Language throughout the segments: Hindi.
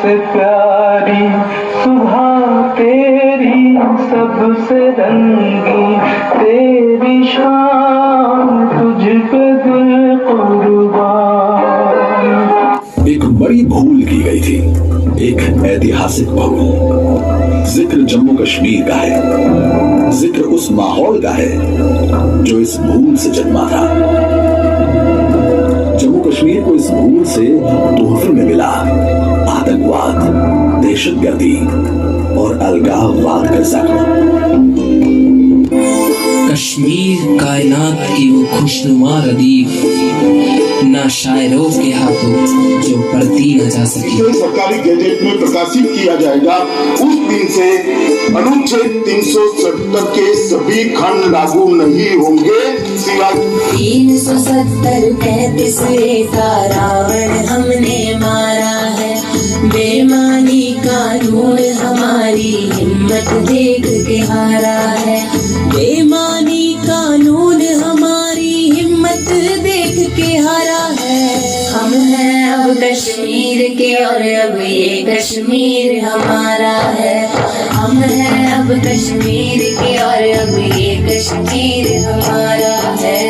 सबसे प्यारी सुबह तेरी, सबसे रंगी तेरी शान, तुझ पे दिल कुर्बान। एक बड़ी भूल की गई थी, एक ऐतिहासिक भूल। जिक्र जम्मू कश्मीर का है, जिक्र उस माहौल का है जो इस भूल से जन्मा था। जम्मू कश्मीर को इस भूल से तोहफे में मिला आतंकवाद, दहशतगर्दी और अलगाववाद का जख्म। कश्मीर कायनात की वो खुशनुमा रदीफ, ना शायरों के हाथों जो पढ़ती न जा सकी। सरकारी गैजेट में प्रकाशित किया जाएगा, उस दिन से अनुच्छेद 370 के सभी खंड लागू नहीं होंगे सिवाय 370 35 का रावण हमने मारा है। बेमानी कानून हमारी हिम्मत देख के हारा है। बेमानी कानून हमारी हिम्मत देख के हारा है। हम हैं अब कश्मीर के और अब ये कश्मीर हमारा है। हम हैं अब कश्मीर के और अब ये कश्मीर हमारा है।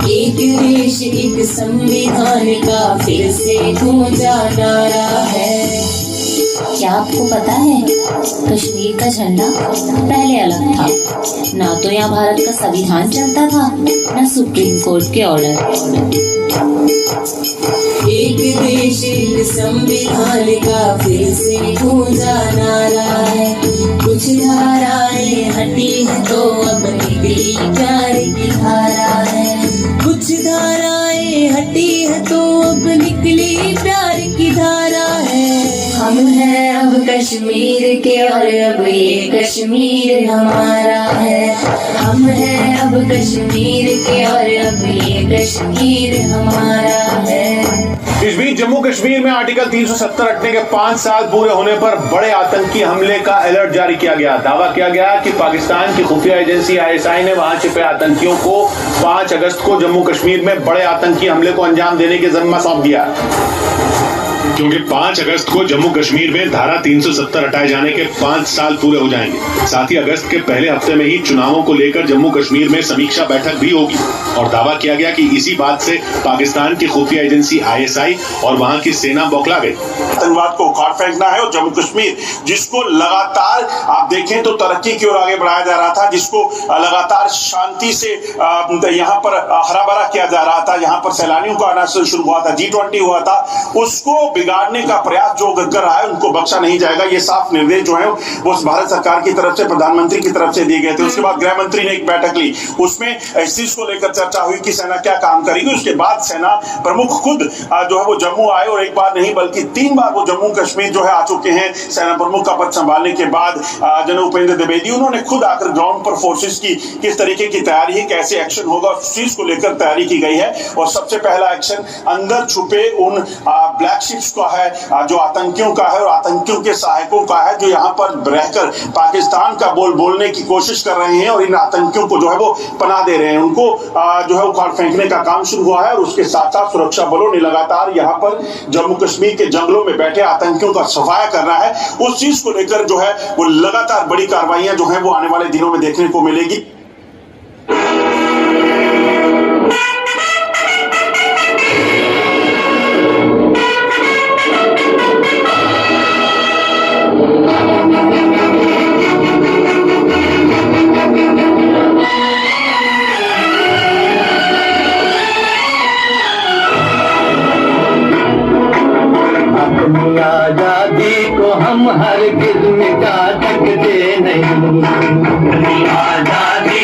एक देश एक संविधान का फिर से गूंजा नारा है। क्या आपको पता है कश्मीर का झंडा पहले अलग था। ना तो यहाँ भारत का संविधान चलता था, ना सुप्रीम कोर्ट के ऑर्डर। एक देश एक संविधान का फिर से गूंजा नारा है। कुछ धाराएं हटी है तो अब निकली प्यार की धारा है। कुछ धाराएं हटी है तो अब निकली प्यार की धारा है। हम हैं अब कश्मीर के और अब ये कश्मीर हमारा है। हम हैं अब कश्मीर के और अब ये कश्मीर हमारा है। इस बीच जम्मू कश्मीर में आर्टिकल 370 हटने के 5 साल पूरे होने पर बड़े आतंकी हमले का अलर्ट जारी किया गया। दावा किया गया कि पाकिस्तान की खुफिया एजेंसी ISI ने वहां छिपे आतंकियों को 5 अगस्त को जम्मू कश्मीर में बड़े आतंकी हमले को अंजाम देने की जिम्मा सौंप दिया, क्योंकि 5 अगस्त को जम्मू कश्मीर में धारा 370 हटाए जाने के 5 साल पूरे हो जाएंगे। साथ ही अगस्त के पहले हफ्ते में ही चुनावों को लेकर जम्मू कश्मीर में समीक्षा बैठक भी होगी। और दावा किया गया कि इसी बात से पाकिस्तान की खुफिया एजेंसी ISI और वहां की सेना बौखला गई। आतंकवाद को उखाड़ फेंकना है और जम्मू कश्मीर जिसको लगातार आप देखें तो तरक्की की ओर आगे बढ़ाया जा रहा था, जिसको लगातार शांति से यहाँ पर हरा भरा किया जा रहा था, यहाँ पर सैलानियों का आना शुरू हुआ था, G20 हुआ था, उसको बिगाड़ने का प्रयास जो कर रहा है उनको बख्शा नहीं जाएगा। ये साफ निर्देश जो है वो भारत सरकार की तरफ से, प्रधानमंत्री की तरफ से दिए गए थे। उसके बाद गृह मंत्री ने एक बैठक ली, उसमें इस चीज को लेकर चर्चा हुई कि सेना क्या काम करेगी। उसके बाद सेना प्रमुख खुद जो है वो जम्मू आए और एक बार नहीं बल्कि 3 बार वो जम्मू कश्मीर जो है आ चुके हैं। सेना प्रमुख का पद संभालने के बाद जनरल उपेंद्र द्विवेदी उन्होंने खुद आकर ग्राउंड पर फोर्सेस की किस तरीके की तैयारी है, कैसे एक्शन होगा, उस चीज को लेकर तैयारी की गई है। और सबसे पहला एक्शन अंदर छुपे उन ब्लैक शिप्स का है, जो आतंकियों का है और आतंकियों के सहायकों का है, जो यहाँ पर रहकर पाकिस्तान का बोलने की कोशिश कर रहे हैं और इन आतंकियों को जो है वो पनाह दे रहे हैं। उनको जो है उखाड़ फेंकने का काम शुरू हुआ है और उसके साथ साथ सुरक्षा बलों ने लगातार यहाँ पर जम्मू कश्मीर के जंगलों में बैठे आतंकियों का सफाया करना है। उस चीज को लेकर जो है वो लगातार बड़ी कार्रवाइयां जो है वो आने वाले दिनों में देखने को मिलेगी। आजादी को हम हरगिज़ मिटा सकते नहीं। आजादी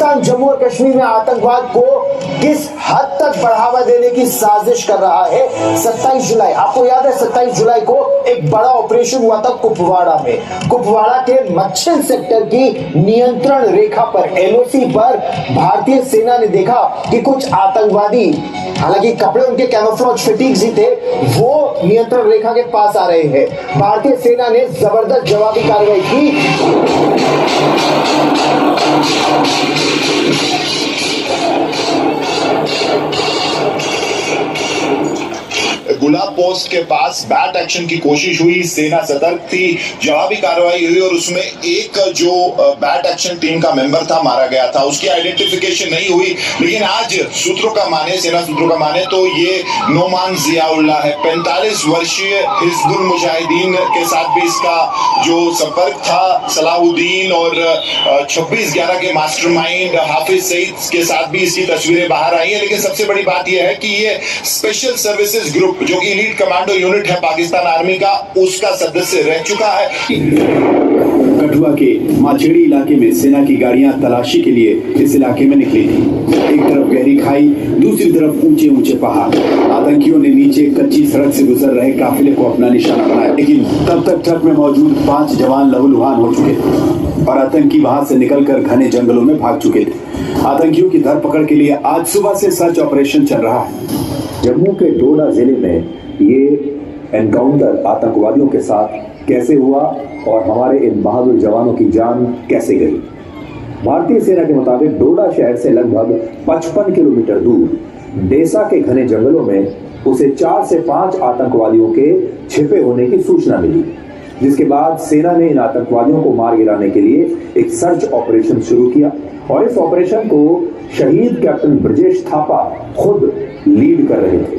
पाकिस्तान जम्मू और कश्मीर में आतंकवाद को किस हद तक बढ़ावा देने की साजिश कर रहा है। 27 जुलाई, आपको याद है 27 जुलाई को एक बड़ा ऑपरेशन हुआ था कुपवाड़ा में। कुपवाड़ा के मच्छल सेक्टर की नियंत्रण रेखा पर, एलओसी पर भारतीय सेना ने देखा कि कुछ आतंकवादी, हालांकि कपड़े उनके कैमोफ्लेज फिटिंग्स ही थे, वो नियंत्रण रेखा के पास आ रहे हैं। भारतीय सेना ने जबरदस्त जवाबी कार्रवाई की। गुलाब पोस्ट के पास बैट एक्शन की कोशिश हुई, सेना सतर्क थी, जवाबी कार्रवाई हुई और उसमें एक जो बैट एक्शन टीम का मेंबर था मारा गया था। उसकी आइडेंटिफिकेशन नहीं हुई, लेकिन आज सूत्रों का माने, सेना सूत्रों का माने तो ये नोमान जियाउल्लाह है। 45 वर्षीय हिजबुल मुजाहिदीन के साथ भी इसका जो संपर्क था, सलाहुद्दीन और 26/11 के मास्टरमाइंड हाफिज सईद के साथ भी इसकी तस्वीरें बाहर आई है। लेकिन सबसे बड़ी बात यह है कि ये स्पेशल सर्विसेज ग्रुप जो कि एलीट कमांडो यूनिट है पाकिस्तान आर्मी का, उसका सदस्य रह चुका है। कठुआ के माछेड़ी इलाके में सेना की गाड़ियां तलाशी के लिए इस इलाके में निकली थी। एक तरफ गहरी खाई, दूसरी तरफ ऊंचे ऊंचे पहाड़। आतंकियों ने नीचे कच्ची सड़क से गुजर रहे काफिले को अपना निशाना बनाया, लेकिन तब तक ट्रक में मौजूद 5 जवान लहूलुहान हो चुके थे और आतंकी वहां से निकलकर घने जंगलों में भाग चुके थे। आतंकियों की धरपकड़ के लिए आज सुबह से सर्च ऑपरेशन चल रहा है। जम्मू के डोडा जिले में ये एनकाउंटर आतंकवादियों के साथ कैसे हुआ और हमारे इन बहादुर जवानों की जान कैसे गई। भारतीय सेना के मुताबिक डोडा शहर से लगभग 55 किलोमीटर दूर डेसा के घने जंगलों में उसे 4 से 5 आतंकवादियों के छिपे होने की सूचना मिली, जिसके बाद सेना ने इन आतंकवादियों को मार गिराने के लिए एक सर्च ऑपरेशन शुरू किया और इस ऑपरेशन को शहीद कैप्टन ब्रजेश थापा खुद लीड कर रहे थे।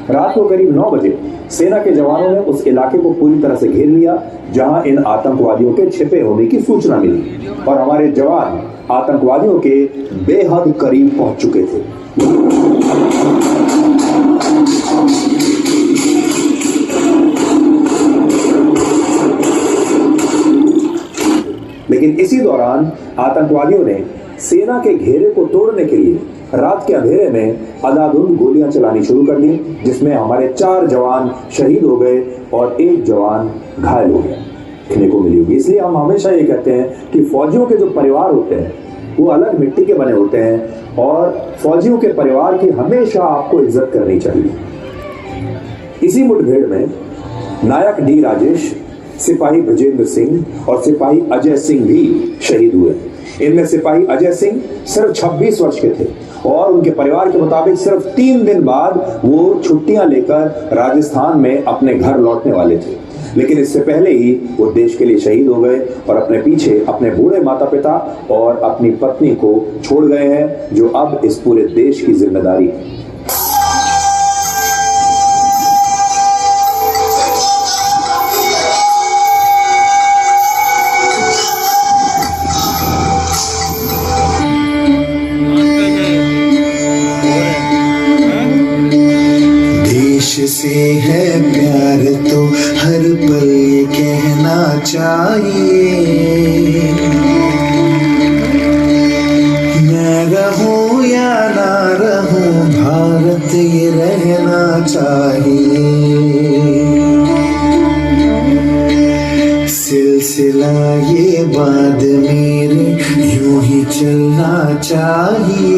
रात को करीब 9 बजे सेना के जवानों ने उस इलाके को पूरी तरह से घेर लिया जहां इन आतंकवादियों के छिपे होने की सूचना मिली और हमारे जवान आतंकवादियों के बेहद करीब पहुंच चुके थे। लेकिन इसी दौरान आतंकवादियों ने सेना के घेरे को तोड़ने के लिए रात के अंधेरे में अंधाधुंध गोलियां चलानी शुरू कर दी, जिसमें हमारे 4 जवान शहीद हो गए और 1 जवान घायल हो गया। देखने को मिली होगी। इसलिए हम हमेशा ये कहते हैं कि फौजियों के जो परिवार होते हैं वो अलग मिट्टी के बने होते हैं और फौजियों के परिवार की हमेशा आपको इज्जत करनी चाहिए। इसी मुठभेड़ में नायक डी राजेश, सिपाही ब्रजेंद्र सिंह और सिपाही अजय सिंह भी शहीद हुए। इनमें सिपाही अजय सिंह सिर्फ 26 वर्ष के थे और उनके परिवार के मुताबिक सिर्फ 3 दिन बाद वो छुट्टियां लेकर राजस्थान में अपने घर लौटने वाले थे। लेकिन इससे पहले ही वो देश के लिए शहीद हो गए और अपने पीछे अपने बूढ़े माता पिता और अपनी पत्नी को छोड़ गए हैं, जो अब इस पूरे देश की जिम्मेदारी है। से है प्यार तो हर पल ये कहना चाहिए, मैं रहूं या ना रहूं भारत ये रहना चाहिए। सिलसिला ये बाद मेरे यूं ही चलना चाहिए,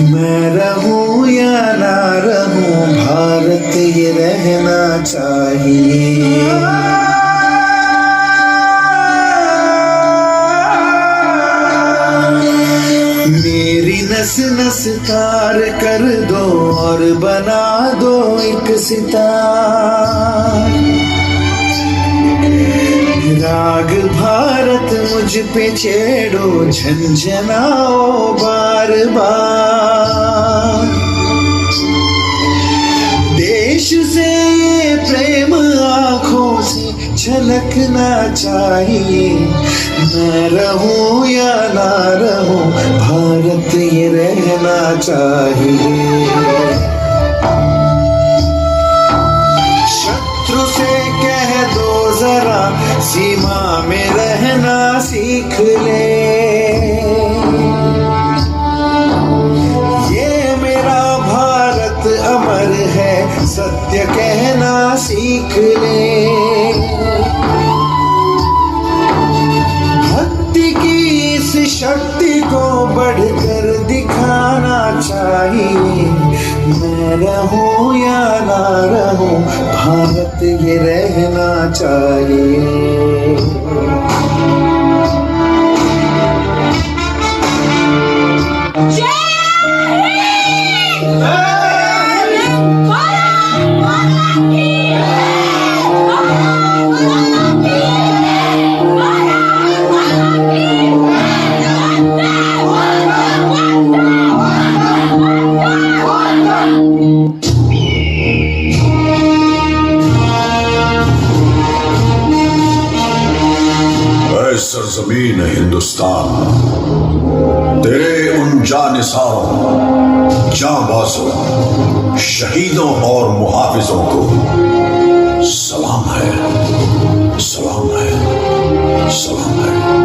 मैं रहूं या ना रहूं भारत ये रहना चाहिए। मेरी नस नस तार कर दो और बना दो एक सितार, राग भारत मुझ पे छेड़ो झंझनाओ बार बार। देश से ये प्रेम आंखों से झलकना चाहिए, मैं रहूं या ना रहूं भारत ये रहना चाहिए। शत्रु से कह दो जरा सीमा में रहना सीख ले। ये मेरा भारत अमर है, सत्य कहना सीख ले। भक्ति की इस शक्ति को बढ़कर दिखाना चाहिए। मैं रहूं या ना रहूं, भारत ये रहना चाहिए। सरजमीन हिंदुस्तान, तेरे उन जानिसारों, जांबाजों, शहीदों और मुहाफिजों को सलाम है, सलाम है, सलाम है।